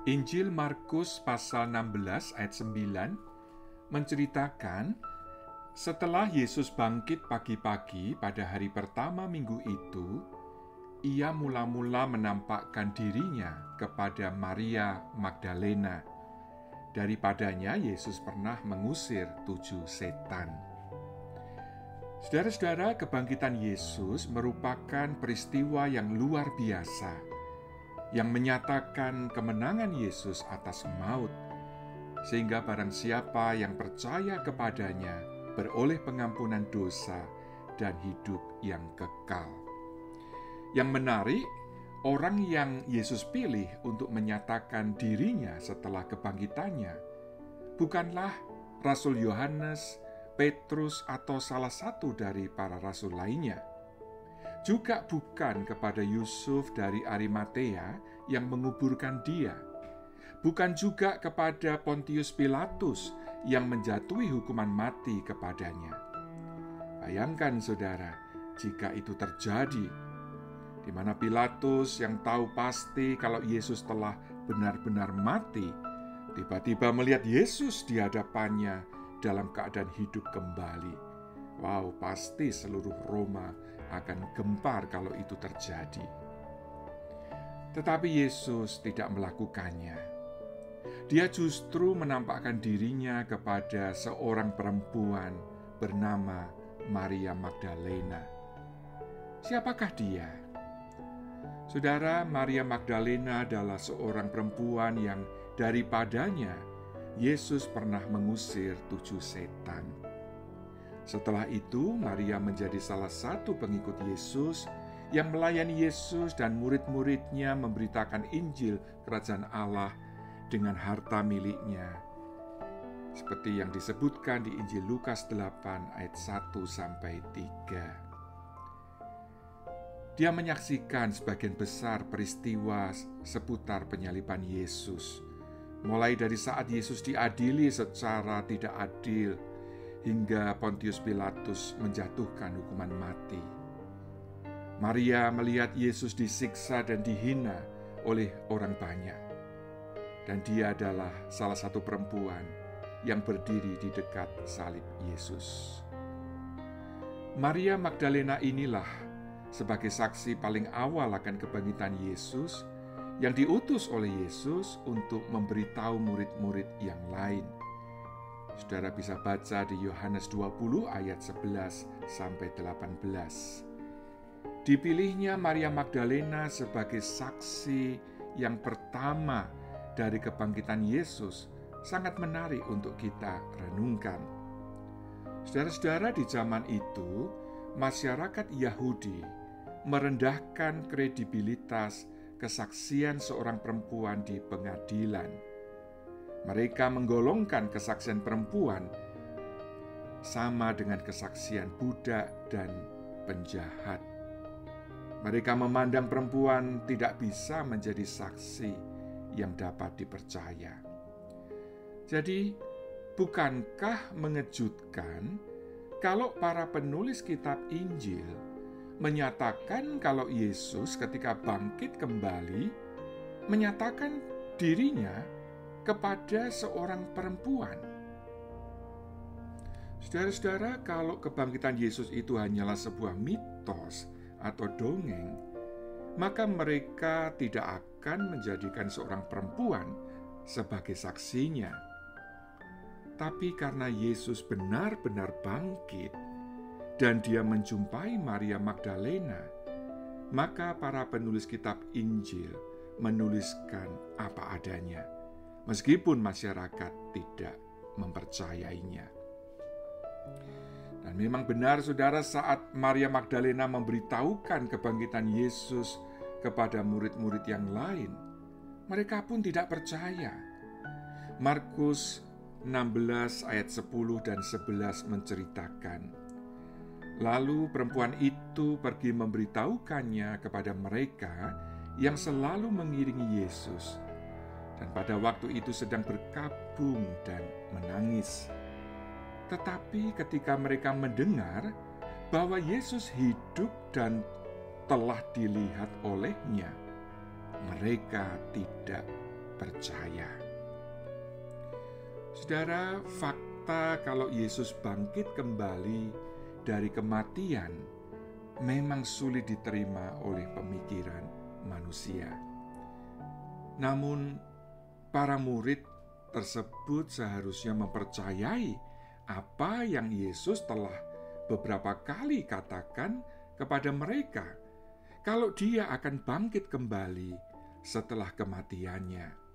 Injil Markus pasal 16 ayat 9 menceritakan setelah Yesus bangkit pagi-pagi pada hari pertama minggu itu, ia mula-mula menampakkan dirinya kepada Maria Magdalena. Daripadanya Yesus pernah mengusir 7 setan. Saudara-saudara, kebangkitan Yesus merupakan peristiwa yang luar biasa yang menyatakan kemenangan Yesus atas maut, sehingga barang siapa yang percaya kepadanya beroleh pengampunan dosa dan hidup yang kekal. Yang menarik, orang yang Yesus pilih untuk menyatakan dirinya setelah kebangkitannya bukanlah Rasul Yohanes, Petrus, atau salah satu dari para rasul lainnya. Juga bukan kepada Yusuf dari Arimatea yang menguburkan dia. Bukan juga kepada Pontius Pilatus yang menjatuhi hukuman mati kepadanya. Bayangkan saudara, jika itu terjadi, di mana Pilatus yang tahu pasti kalau Yesus telah benar-benar mati, tiba-tiba melihat Yesus di hadapannya dalam keadaan hidup kembali. Wow, pasti seluruh Roma akan gempar kalau itu terjadi. Tetapi Yesus tidak melakukannya. Dia justru menampakkan dirinya kepada seorang perempuan bernama Maria Magdalena. Siapakah dia? Saudara, Maria Magdalena adalah seorang perempuan yang daripadanya Yesus pernah mengusir 7 setan. Setelah itu, Maria menjadi salah satu pengikut Yesus yang melayani Yesus dan murid-muridnya memberitakan Injil Kerajaan Allah dengan harta miliknya. Seperti yang disebutkan di Injil Lukas 8 ayat 1-3. Dia menyaksikan sebagian besar peristiwa seputar penyaliban Yesus, mulai dari saat Yesus diadili secara tidak adil, hingga Pontius Pilatus menjatuhkan hukuman mati. Maria melihat Yesus disiksa dan dihina oleh orang banyak. Dan dia adalah salah satu perempuan yang berdiri di dekat salib Yesus. Maria Magdalena inilah sebagai saksi paling awal akan kebangkitan Yesus yang diutus oleh Yesus untuk memberitahu murid-murid yang lain. Saudara bisa baca di Yohanes 20 ayat 11-18. Dipilihnya Maria Magdalena sebagai saksi yang pertama dari kebangkitan Yesus sangat menarik untuk kita renungkan. Saudara-saudara, di zaman itu, masyarakat Yahudi merendahkan kredibilitas kesaksian seorang perempuan di pengadilan. Mereka menggolongkan kesaksian perempuan sama dengan kesaksian budak dan penjahat. Mereka memandang perempuan tidak bisa menjadi saksi yang dapat dipercaya. Jadi, bukankah mengejutkan kalau para penulis kitab Injil menyatakan kalau Yesus ketika bangkit kembali menyatakan dirinya kepada seorang perempuan? Saudara-saudara, kalau kebangkitan Yesus itu hanyalah sebuah mitos atau dongeng, maka mereka tidak akan menjadikan seorang perempuan sebagai saksinya. Tapi karena Yesus benar-benar bangkit dan dia menjumpai Maria Magdalena, maka para penulis kitab Injil menuliskan apa adanya, meskipun masyarakat tidak mempercayainya. Dan memang benar saudara, saat Maria Magdalena memberitahukan kebangkitan Yesus kepada murid-murid yang lain, mereka pun tidak percaya. Markus 16 ayat 10 dan 11 menceritakan, lalu perempuan itu pergi memberitahukannya kepada mereka yang selalu mengiringi Yesus, dan pada waktu itu sedang berkabung dan menangis. Tetapi ketika mereka mendengar bahwa Yesus hidup dan telah dilihat olehnya, mereka tidak percaya. Saudara, fakta kalau Yesus bangkit kembali dari kematian memang sulit diterima oleh pemikiran manusia. Namun, para murid tersebut seharusnya mempercayai apa yang Yesus telah beberapa kali katakan kepada mereka, kalau Dia akan bangkit kembali setelah kematiannya.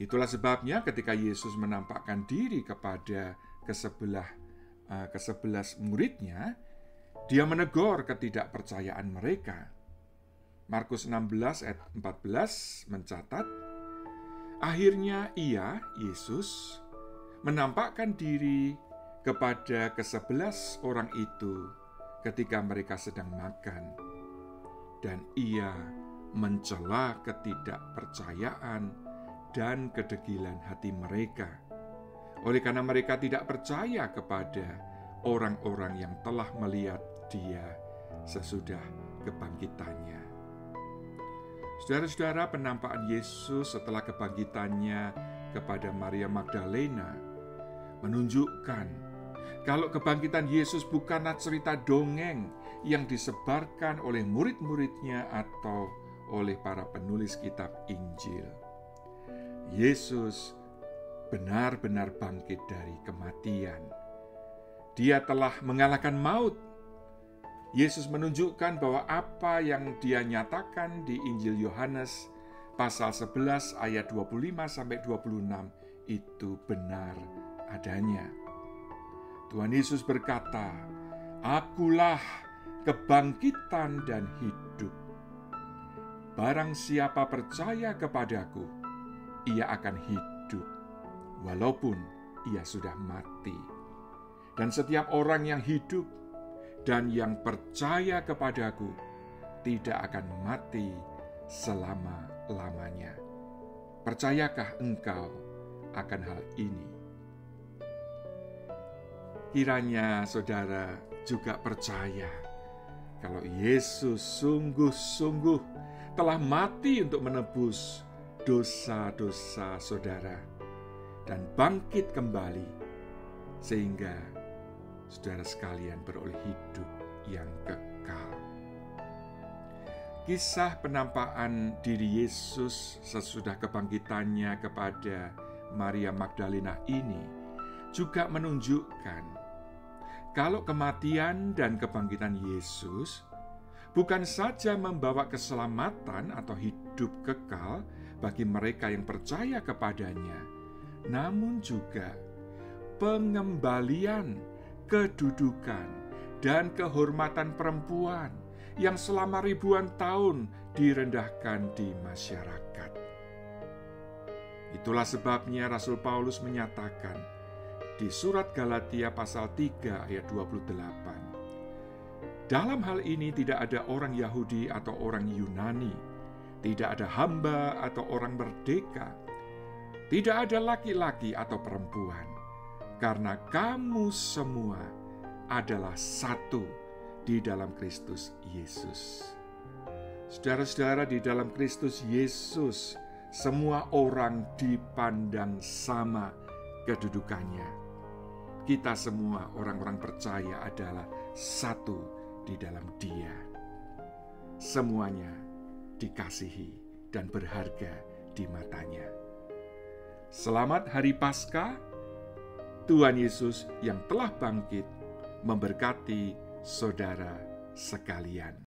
Itulah sebabnya ketika Yesus menampakkan diri kepada kesebelas muridnya, Dia menegur ketidakpercayaan mereka. Markus 16 ayat 14 mencatat, akhirnya Yesus, menampakkan diri kepada ke-11 orang itu ketika mereka sedang makan. Dan Ia mencela ketidakpercayaan dan kedegilan hati mereka. Oleh karena mereka tidak percaya kepada orang-orang yang telah melihat Dia sesudah kebangkitannya. Saudara-saudara, penampakan Yesus setelah kebangkitannya kepada Maria Magdalena menunjukkan kalau kebangkitan Yesus bukanlah cerita dongeng yang disebarkan oleh murid-muridnya atau oleh para penulis kitab Injil. Yesus benar-benar bangkit dari kematian. Dia telah mengalahkan maut. Yesus menunjukkan bahwa apa yang Dia nyatakan di Injil Yohanes pasal 11 ayat 25-26 itu benar adanya. Tuhan Yesus berkata, "Akulah kebangkitan dan hidup. Barang siapa percaya kepadaku, ia akan hidup, walaupun ia sudah mati. Dan setiap orang yang hidup dan yang percaya kepadaku tidak akan mati selama-lamanya." Percayakah engkau akan hal ini? Kiranya saudara juga percaya kalau Yesus sungguh-sungguh telah mati untuk menebus dosa-dosa saudara dan bangkit kembali sehingga saudara sekalian beroleh hidup yang kekal. Kisah penampakan diri Yesus sesudah kebangkitannya kepada Maria Magdalena ini juga menunjukkan kalau kematian dan kebangkitan Yesus bukan saja membawa keselamatan atau hidup kekal bagi mereka yang percaya kepadanya, namun juga pengembalian kedudukan dan kehormatan perempuan yang selama ribuan tahun direndahkan di masyarakat. Itulah sebabnya Rasul Paulus menyatakan di surat Galatia pasal 3 ayat 28, dalam hal ini tidak ada orang Yahudi atau orang Yunani, tidak ada hamba atau orang merdeka, tidak ada laki-laki atau perempuan, karena kamu semua adalah satu di dalam Kristus Yesus. Saudara-saudara, di dalam Kristus Yesus, semua orang dipandang sama kedudukannya. Kita semua orang-orang percaya adalah satu di dalam Dia. Semuanya dikasihi dan berharga di matanya. Selamat Hari Paskah. Tuhan Yesus yang telah bangkit memberkati saudara sekalian.